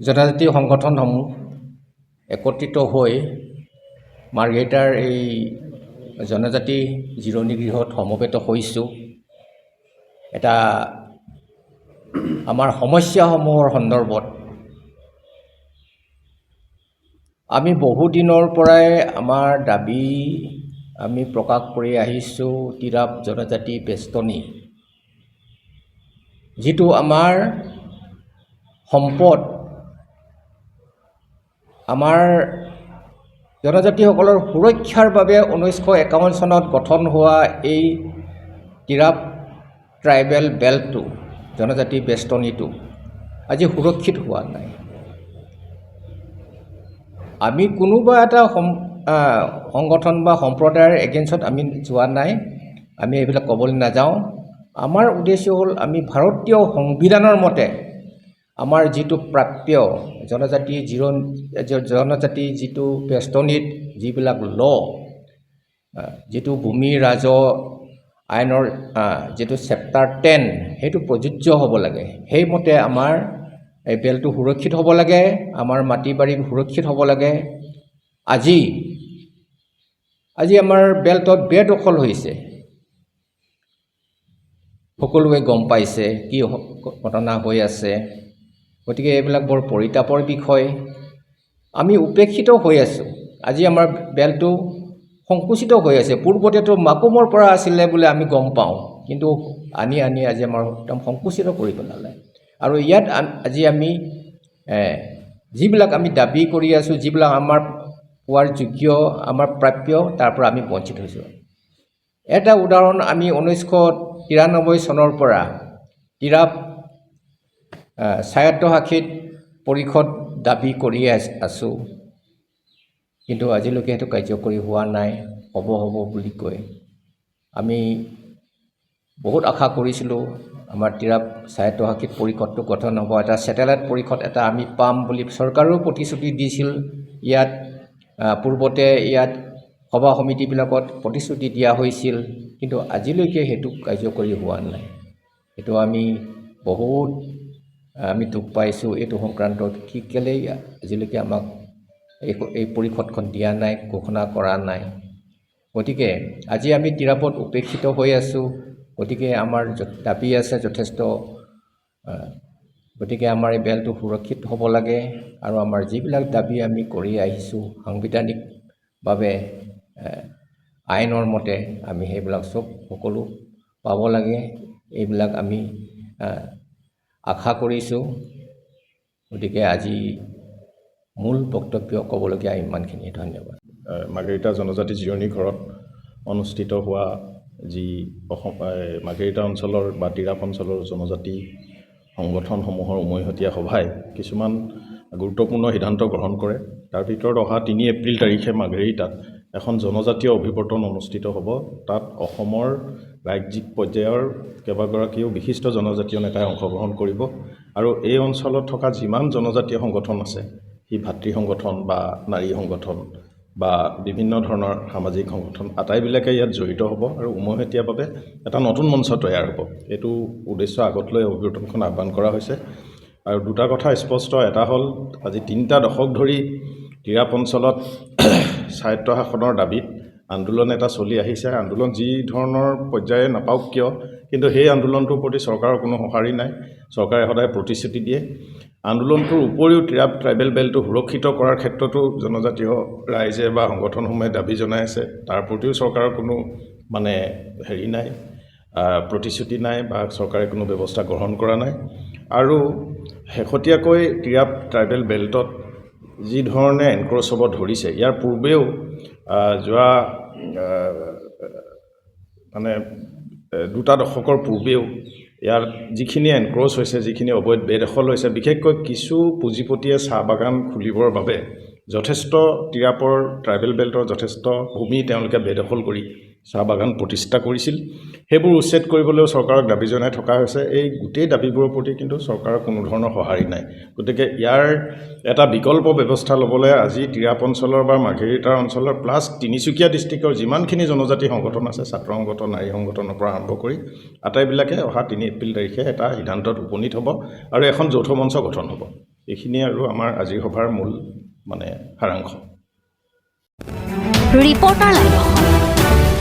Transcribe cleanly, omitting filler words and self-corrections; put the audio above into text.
জনজাতি সংগঠনসমূহ একত্ৰিত হৈ মাৰ্ঘেৰিটাৰ এই জনজাতি জিৰণি গৃহত সমবেত হৈছোঁ। এটা আমাৰ সমস্যাসমূহৰ সন্দৰ্ভত আমি বহুদিনৰ পৰাই আমাৰ দাবী আমি প্ৰকাশ কৰি আহিছোঁ। তিৰাপ জনজাতি বেষ্টনী যিটো আমাৰ সম্পদ, আমাৰ জনজাতিসকলৰ সুৰক্ষাৰ বাবে 1951 চনত গঠন হোৱা এই তিৰাপ ট্ৰাইবেল বেল্টটো, জনজাতি বেষ্টনীটো আজি সুৰক্ষিত হোৱা নাই। আমি কোনোবা এটা সংগঠন বা সম্প্ৰদায়ৰ এগেইনষ্টত আমি যোৱা নাই, আমি এইবিলাক ক'বলৈ নাযাওঁ। আমাৰ উদ্দেশ্য হ'ল আমি ভাৰতীয় সংবিধানৰ মতে আমাৰ যিটো প্ৰাপ্য জনজাতি যিটো বেষ্টনীত যিবিলাক যিটো ভূমি ৰাজহ আইনৰ যিটো চেপ্টাৰ 10 সেইটো প্ৰযোজ্য হ'ব লাগে। সেইমতে আমাৰ এই বেলটো সুৰক্ষিত হ'ব লাগে, আমাৰ মাটি বাৰী সুৰক্ষিত হ'ব লাগে। আজি আমাৰ বেল্টত বেদখল হৈছে, সকলোৱে গম পাইছে কি ঘটনা হৈ আছে। গতিকে এইবিলাক বৰ পৰিতাপৰ বিষয়। আমি উপেক্ষিত হৈ আছোঁ। আজি আমাৰ বেল্টটো সংকুচিত হৈ আছে। পূৰ্বতেতো মাকুমৰ পৰা আছিলে বুলি আমি গম পাওঁ, কিন্তু আনি আজি আমাৰ একদম সংকুচিত কৰি পেলালে। আৰু ইয়াত আজি আমি যিবিলাক আমি দাবী কৰি আছোঁ, যিবিলাক আমাৰ পোৱাৰ যোগ্য, আমাৰ প্ৰাপ্য, তাৰ পৰা আমি বঞ্চিত হৈছোঁ। এটা উদাহৰণ, আমি 1993 চনৰ পৰা তিৰাপ স্বায়ত্তশাসিত পৰিষদ দাবী কৰি আছোঁ, কিন্তু আজিলৈকে সেইটো কাৰ্যকৰী হোৱা নাই। হ'ব বুলি কৈ আমি বহুত আশা কৰিছিলোঁ আমাৰ তিৰাপ স্বায়ত্তশাসিত পৰিষদটো গঠন হ'ব, এটা ছেটেলাইট পৰিষদ এটা আমি পাম বুলি চৰকাৰেও প্ৰতিশ্ৰুতি দিছিল। ইয়াত পূৰ্বতে ইয়াত সভা সমিতিবিলাকত প্ৰতিশ্ৰুতি দিয়া হৈছিল, কিন্তু আজিলৈকে সেইটো কাৰ্যকৰী হোৱা নাই। সেইটো আমি বহুত দুখ পাইছোঁ। এইটো সংক্ৰান্তত কেলেই আজিলৈকে আমাক এই পৰিষদখন দিয়া নাই, ঘোষণা কৰা নাই। গতিকে আজি আমি তিৰাপত উপেক্ষিত হৈ আছোঁ। গতিকে আমাৰ দাবী আছে যথেষ্ট। গতিকে আমাৰ এই বেলটো সুৰক্ষিত হ'ব লাগে, আৰু আমাৰ যিবিলাক দাবী আমি কৰি আহিছোঁ সাংবিধানিকভাৱে আইনৰ মতে আমি সেইবিলাক সকলো পাব লাগে। এইবিলাক আমি আশা কৰিছোঁ। গতিকে আজি মূল বক্তব্য ক'বলগীয়া ইমানখিনিয়ে। ধন্যবাদ। মাৰ্ঘেৰিটা জনজাতি জিৰণি ঘৰত অনুষ্ঠিত হোৱা যি মাৰ্ঘেৰিটা অঞ্চলৰ বা তিৰাপ অঞ্চলৰ জনজাতি সংগঠনসমূহৰ উমৈহতীয়া সভাই কিছুমান গুৰুত্বপূৰ্ণ সিদ্ধান্ত গ্ৰহণ কৰে। তাৰ ভিতৰত অহা 3 এপ্ৰিল তাৰিখে মাৰ্ঘেৰিটাত এখন জনজাতীয় অভিৱৰ্তন অনুষ্ঠিত হ'ব। তাত অসমৰ ৰাজ্যিক পৰ্যায়ৰ কেইবাগৰাকীও বিশিষ্ট জনজাতীয় নেতাই অংশগ্ৰহণ কৰিব, আৰু এই অঞ্চলত থকা যিমান জনজাতীয় সংগঠন আছে, সি ভাতৃ সংগঠন বা নাৰী সংগঠন বা বিভিন্ন ধৰণৰ সামাজিক সংগঠন, আটাইবিলাকে ইয়াত জড়িত হ'ব আৰু উমৈহতীয়াভাৱে এটা নতুন মঞ্চ তৈয়াৰ হ'ব। এইটো উদ্দেশ্য আগত লৈ অভিৱৰ্তনখন আহ্বান কৰা হৈছে। আৰু দুটা কথা স্পষ্ট। এটা হ'ল, আজি 3টা দশক ধৰি তিৰাপ অঞ্চলত স্বায়ত্তশাসনৰ দাবীত আন্দোলন এটা চলি আহিছে। আন্দোলন যি ধৰণৰ পৰ্যায়ে নাপাওক কিয়, কিন্তু সেই আন্দোলনটোৰ প্ৰতি চৰকাৰৰ কোনো সঁহাৰি নাই। চৰকাৰে সদায় প্ৰতিশ্ৰুতি দিয়ে। আন্দোলনটোৰ উপৰিও তিৰাপ ট্ৰাইবেল বেল্টটো সুৰক্ষিত কৰাৰ ক্ষেত্ৰতো জনজাতীয় ৰাইজে বা সংগঠনসমূহে দাবী জনাই আছে। তাৰ প্ৰতিও চৰকাৰৰ কোনো হেৰি নাই, প্ৰতিশ্ৰুতি নাই, বা চৰকাৰে কোনো ব্যৱস্থা গ্ৰহণ কৰা নাই। আৰু শেহতীয়াকৈ তিৰাপ ট্ৰাইবেল বেল্টত যি ধৰণে এনক্ৰ'চ হ'ব ধৰিছে, ইয়াৰ পূৰ্বেও যোৱা 2টা দশকৰ পূৰ্বেও ইয়াৰ যিখিনি এনক্ৰ'চ হৈছে, যিখিনি অবৈধ বেদখল হৈছে, বিশেষকৈ কিছু পুঁজিপতিয়ে চাহ বাগান খুলিবৰ বাবে যথেষ্ট তিৰাপৰ ট্ৰাইবেল বেল্টৰ যথেষ্ট ভূমি তেওঁলোকে বেদখল কৰি চাহ বাগান প্ৰতিষ্ঠা কৰিছিল। সেইবোৰ উচ্ছেদ কৰিবলৈও চৰকাৰক দাবী জনাই থকা হৈছে। এই গোটেই দাবীবোৰৰ প্ৰতি কিন্তু চৰকাৰৰ কোনো ধৰণৰ সঁহাৰি নাই। গতিকে ইয়াৰ এটা বিকল্প ব্যৱস্থা ল'বলৈ আজি তিৰাপ অঞ্চলৰ বা মাৰ্ঘেৰিটাৰ অঞ্চলৰ প্লাছ তিনিচুকীয়া ডিষ্ট্ৰিক্টৰ যিমানখিনি জনজাতি সংগঠন আছে, ছাত্ৰ সংগঠন, নাৰী সংগঠনৰ পৰা আৰম্ভ কৰি আটাইবিলাকে অহা 3 এপ্ৰিল তাৰিখে এটা সিদ্ধান্তত উপনীত হ'ব আৰু এখন যৌথ মঞ্চ গঠন হ'ব। এইখিনিয়ে আৰু আমাৰ আজিৰ সভাৰ মূল সাৰাংশ। Reporter live.